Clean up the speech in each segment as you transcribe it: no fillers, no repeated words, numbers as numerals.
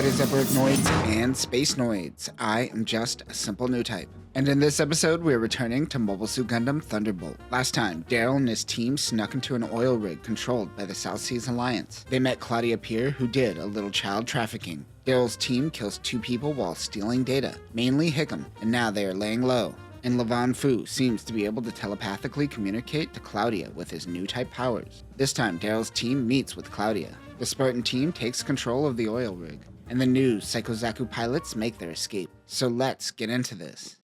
What is up, Earthnoids and Spacenoids? I am just a simple Newtype. And in this episode, we're returning to Mobile Suit Gundam Thunderbolt. Last time, Daryl and his team snuck into an oil rig controlled by the South Seas Alliance. They met Claudia Peer, who did a little child trafficking. Daryl's team kills 2 people while stealing data, mainly Hickam, and now they are laying low. And Levon Fu seems to be able to telepathically communicate to Claudia with his Newtype powers. This time, Daryl's team meets with Claudia. The Spartan team takes control of the oil rig, and the new Psychozaku pilots make their escape. So let's get into this.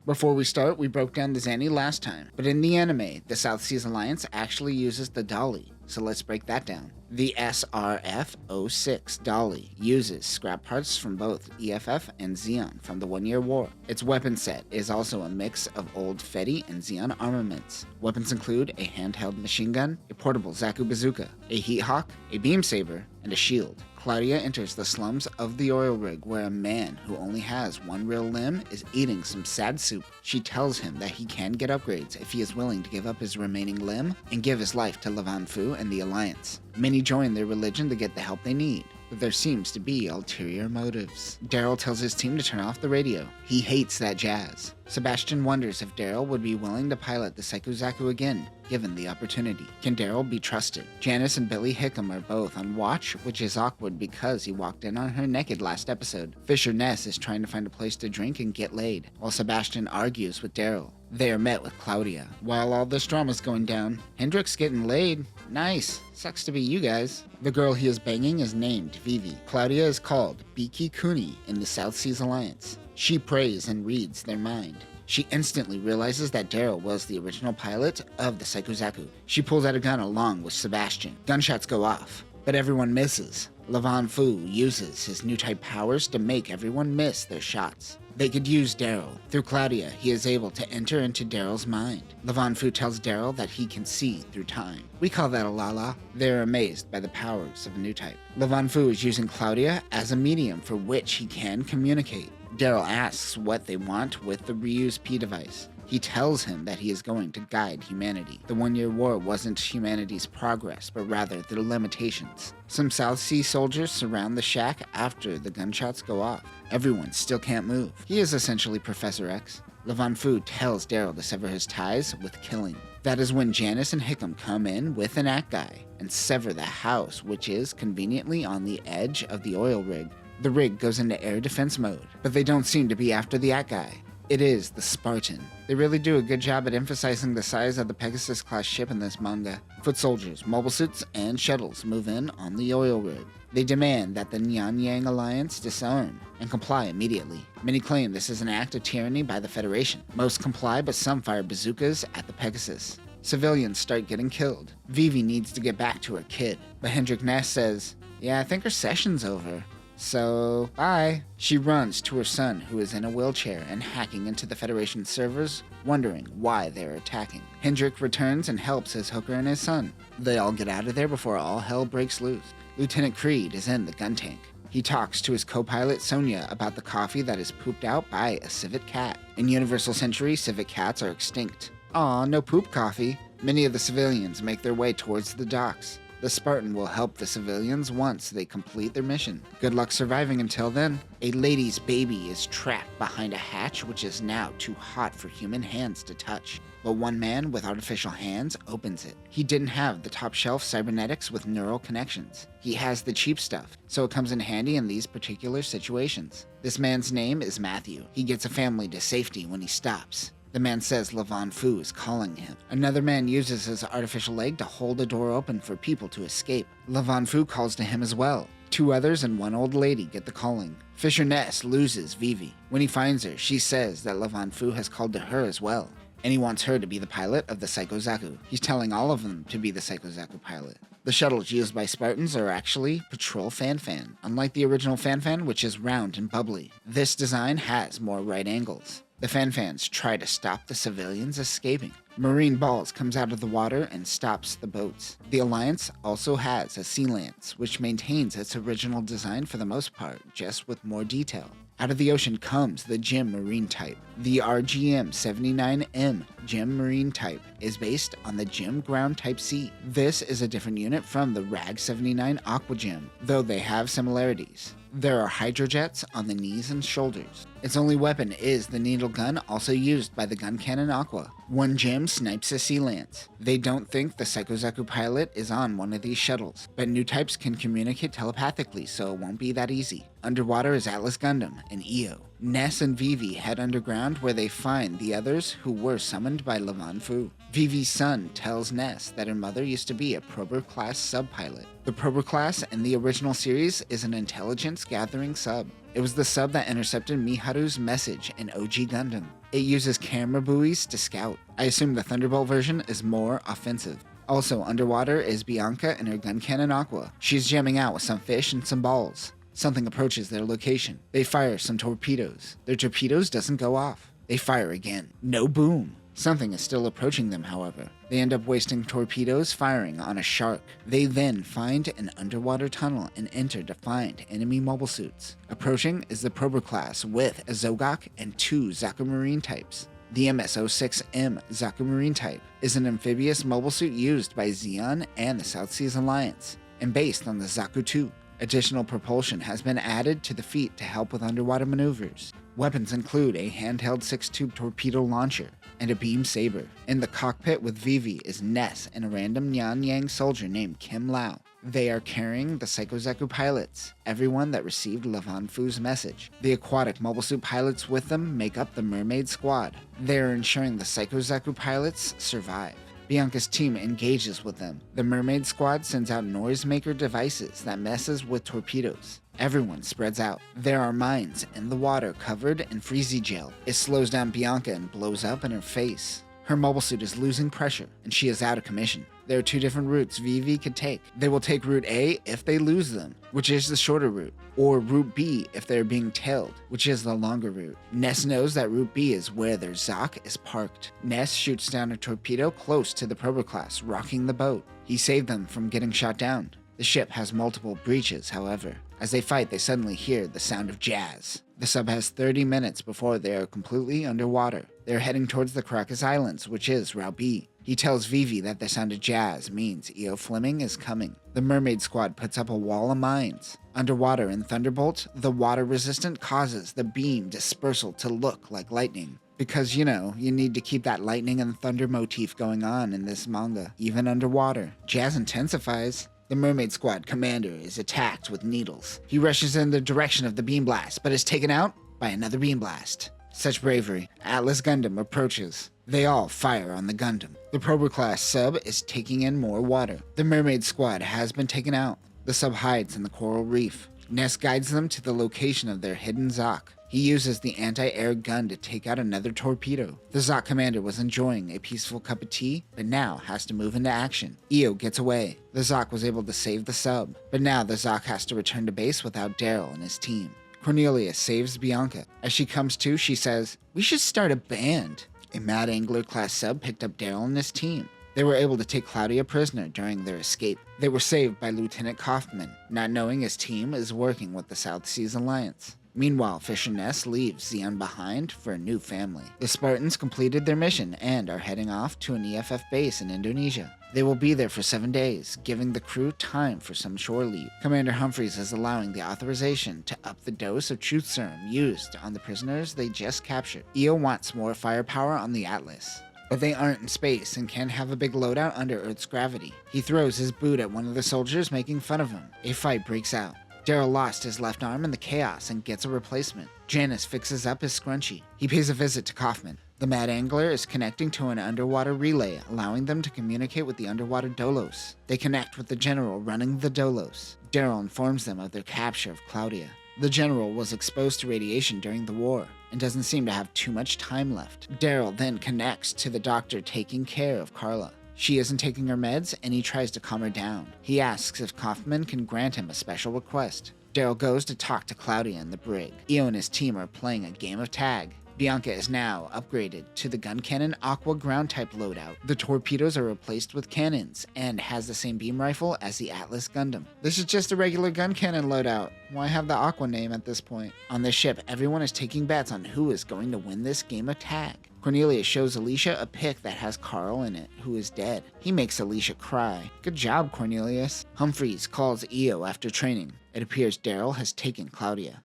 Before we start, we broke down the Zanny last time, but in the anime, the South Seas Alliance actually uses the Dolly, so let's break that down. The SRF-06 Dolly uses scrap parts from both EFF and Zeon from the One-Year War. Its weapon set is also a mix of old Fetty and Zeon armaments. Weapons include a handheld machine gun, a portable Zaku bazooka, a heat hawk, a beam saber, and a shield. Claudia enters the slums of the oil rig where a man who only has one real limb is eating some sad soup. She tells him that he can get upgrades if he is willing to give up his remaining limb and give his life to Levon Fu and the Alliance. Many join their religion to get the help they need, but there seems to be ulterior motives. Daryl tells his team to turn off the radio. He hates that jazz. Sebastian wonders if Daryl would be willing to pilot the Psychozaku again, given the opportunity. Can Daryl be trusted? Janice and Billy Hickam are both on watch, which is awkward because he walked in on her naked last episode. Fisher Ness is trying to find a place to drink and get laid, while Sebastian argues with Daryl. They are met with Claudia. While all this drama's going down, Hendrik's getting laid. Nice. Sucks to be you guys. The girl he is banging is named Vivi. Claudia is called Biki Kuni in the South Seas Alliance. She prays and reads their mind. She instantly realizes that Daryl was the original pilot of the Psychozaku. She pulls out a gun along with Sebastian. Gunshots go off, but everyone misses. Levon Fu uses his Newtype powers to make everyone miss their shots. They could use Daryl. Through Claudia, he is able to enter into Daryl's mind. Levon Fu tells Daryl that he can see through time. We call that a lala. They're amazed by the powers of a Newtype. Levon Fu is using Claudia as a medium for which he can communicate. Daryl asks what they want with the reuse P device. He tells him that he is going to guide humanity. The One-Year War wasn't humanity's progress, but rather their limitations. Some South Sea soldiers surround the shack after the gunshots go off. Everyone still can't move. He is essentially Professor X. Levon Fu tells Daryl to sever his ties with killing. That is when Janice and Hickam come in with an Act Guy and sever the house, which is conveniently on the edge of the oil rig. The rig goes into air defense mode, but they don't seem to be after the Act Guy. It is the Spartan. They really do a good job at emphasizing the size of the Pegasus-class ship in this manga. Foot soldiers, mobile suits, and shuttles move in on the oil rig. They demand that the Nyan-Yang Alliance disarm and comply immediately. Many claim this is an act of tyranny by the Federation. Most comply, but some fire bazookas at the Pegasus. Civilians start getting killed. Vivi needs to get back to her kid, but Hendrik Ness says, "Yeah, I think her session's over. So, bye." She runs to her son, who is in a wheelchair and hacking into the Federation servers, wondering why they're attacking. Hendrik returns and helps his hooker and his son. They all get out of there before all hell breaks loose. Lieutenant Creed is in the gun tank. He talks to his co-pilot Sonia about the coffee that is pooped out by a civet cat. In Universal Century, civet cats are extinct. Aw, no poop coffee. Many of the civilians make their way towards the docks. The Spartan will help the civilians once they complete their mission. Good luck surviving until then. A lady's baby is trapped behind a hatch which is now too hot for human hands to touch. But one man with artificial hands opens it. He didn't have the top shelf cybernetics with neural connections. He has the cheap stuff, so it comes in handy in these particular situations. This man's name is Matthew. He gets a family to safety when he stops. The man says Levon Fu is calling him. Another man uses his artificial leg to hold a door open for people to escape. Levon Fu calls to him as well. 2 others and 1 old lady get the calling. Fisher Ness loses Vivi. When he finds her, she says that Levon Fu has called to her as well, and he wants her to be the pilot of the Psychozaku. He's telling all of them to be the Psychozaku pilot. The shuttles used by Spartans are actually Patrol Fan-Fan, unlike the original Fan-Fan, which is round and bubbly. This design has more right angles. The Fans try to stop the civilians escaping. Marine Balls comes out of the water and stops the boats. The Alliance also has a Sea Lance, which maintains its original design for the most part, just with more detail. Out of the ocean comes the Gem Marine type. The RGM-79M Gem Marine type is based on the Gem Ground Type C. This is a different unit from the RAG-79 Aqua Gem, though they have similarities. There are hydrojets on the knees and shoulders. Its only weapon is the needle gun, also used by the gun cannon Aqua. One gem snipes a Sea Lance. They don't think the Psychozaku pilot is on one of these shuttles, but Newtypes can communicate telepathically, so it won't be that easy. Underwater is Atlas Gundam and EO. Ness and Vivi head underground where they find the others who were summoned by Lavan Fu. Vivi's son tells Ness that her mother used to be a Prober-class sub-pilot. The Prober-class in the original series is an intelligence-gathering sub. It was the sub that intercepted Miharu's message in OG Gundam. It uses camera buoys to scout. I assume the Thunderbolt version is more offensive. Also underwater is Bianca and her gun cannon Aqua. She's jamming out with some fish and some balls. Something approaches their location. They fire some torpedoes. Their torpedoes doesn't go off. They fire again. No boom. Something is still approaching them, however. They end up wasting torpedoes firing on a shark. They then find an underwater tunnel and enter to find enemy mobile suits. Approaching is the Prober class with a Zogak and 2 Zaku Marine types. The MS-06M Zaku Marine type is an amphibious mobile suit used by Zeon and the South Seas Alliance, and based on the Zaku 2. Additional propulsion has been added to the feet to help with underwater maneuvers. Weapons include a handheld 6-tube torpedo launcher and a beam saber. In the cockpit with Vivi is Ness and a random Nyan Yang soldier named Kim Lao. They are carrying the Psychozaku pilots, everyone that received Lavan Fu's message. The Aquatic mobile suit pilots with them make up the Mermaid Squad. They are ensuring the Psychozaku pilots survive. Bianca's team engages with them. The Mermaid Squad sends out noisemaker devices that messes with torpedoes. Everyone spreads out. There are mines in the water covered in freezy gel. It slows down Bianca and blows up in her face. Her mobile suit is losing pressure, and she is out of commission. There are 2 different routes Vivi could take. They will take Route A if they lose them, which is the shorter route, or Route B if they're being tailed, which is the longer route. Ness knows that Route B is where their Zok is parked. Ness shoots down a torpedo close to the Prober class, rocking the boat. He saved them from getting shot down. The ship has multiple breaches, however. As they fight, they suddenly hear the sound of jazz. The sub has 30 minutes before they are completely underwater. They're heading towards the Caracas Islands, which is Route B. He tells Vivi that the sound of jazz means E.O. Fleming is coming. The Mermaid Squad puts up a wall of mines. Underwater in Thunderbolt, the water resistant causes the beam dispersal to look like lightning. Because, you need to keep that lightning and thunder motif going on in this manga, even underwater. Jazz intensifies. The Mermaid Squad commander is attacked with needles. He rushes in the direction of the beam blast, but is taken out by another beam blast. Such bravery. Atlas Gundam approaches. They all fire on the Gundam. The Prober class sub is taking in more water. The Mermaid Squad has been taken out. The sub hides in the coral reef. Ness guides them to the location of their hidden Zok. He uses the anti-air gun to take out another torpedo. The Zok commander was enjoying a peaceful cup of tea, but now has to move into action. Io gets away. The Zok was able to save the sub, but now the Zok has to return to base without Daryl and his team. Cornelia saves Bianca. As she comes to, she says, "We should start a band." A Mad Angler class sub picked up Daryl and his team. They were able to take Claudia prisoner during their escape. They were saved by Lieutenant Kaufman, not knowing his team is working with the South Seas Alliance. Meanwhile, Fisher Ness leaves Zeon behind for a new family. The Spartans completed their mission and are heading off to an EFF base in Indonesia. They will be there for 7 days, giving the crew time for some shore leave. Commander Humphreys is allowing the authorization to up the dose of truth serum used on the prisoners they just captured. Io wants more firepower on the Atlas, but they aren't in space and can't have a big loadout under Earth's gravity. He throws his boot at one of the soldiers, making fun of him. A fight breaks out. Daryl lost his left arm in the chaos and gets a replacement. Janice fixes up his scrunchie. He pays a visit to Kaufman. The Mad Angler is connecting to an underwater relay, allowing them to communicate with the underwater Dolos. They connect with the general running the Dolos. Daryl informs them of their capture of Claudia. The general was exposed to radiation during the war and doesn't seem to have too much time left. Daryl then connects to the doctor taking care of Carla. She isn't taking her meds, and he tries to calm her down. He asks if Kaufman can grant him a special request. Daryl goes to talk to Claudia in the brig. Io and his team are playing a game of tag. Bianca is now upgraded to the gun cannon Aqua ground type loadout. The torpedoes are replaced with cannons and has the same beam rifle as the Atlas Gundam. This is just a regular gun cannon loadout. Why have the Aqua name at this point? On this ship, everyone is taking bets on who is going to win this game of tag. Cornelius shows Alicia a pic that has Carl in it, who is dead. He makes Alicia cry. Good job, Cornelius. Humphreys calls EO after training. It appears Daryl has taken Claudia.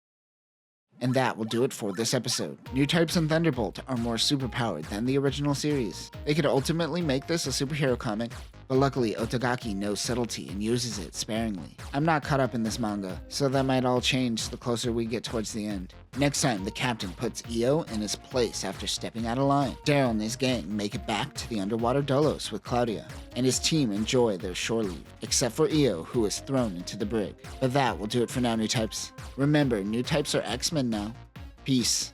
And that will do it for this episode. Newtypes and Thunderbolt are more superpowered than the original series. They could ultimately make this a superhero comic, but luckily Otagaki knows subtlety and uses it sparingly. I'm not caught up in this manga, so that might all change the closer we get towards the end. Next time, the captain puts EO in his place after stepping out of line. Daryl and his gang make it back to the underwater Dolos with Claudia, and his team enjoy their shore leave, except for EO, who is thrown into the brig. But that will do it for now, Newtypes. Remember, Newtypes are X-Men now. Peace.